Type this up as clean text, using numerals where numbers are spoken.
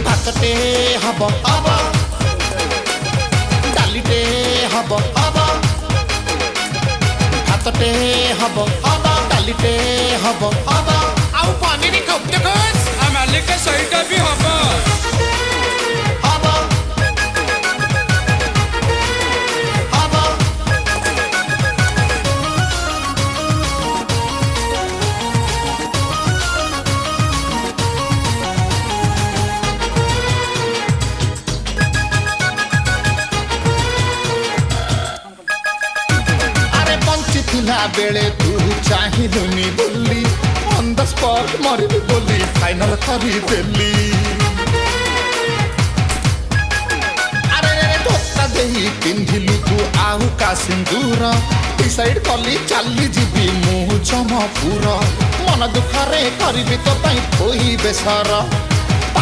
भातटे हब हब डालीटे हब हब भातटे हब हब डालीटे हब हब आउ पनीर खप्तकस आमालिका सहीटा भी हबो हब हब अरे बंची थिला बेले तू चाहिलुनी बोली ऑन द स्पॉट मरिबी बोली फाइनल करी देली अरे रे धोका देही पिंधिलु तू आउ का सिंदूर डिसाइड कली चाली जीबी मु जमपुर मन दुखरे करिबी तो ताई होई बेसर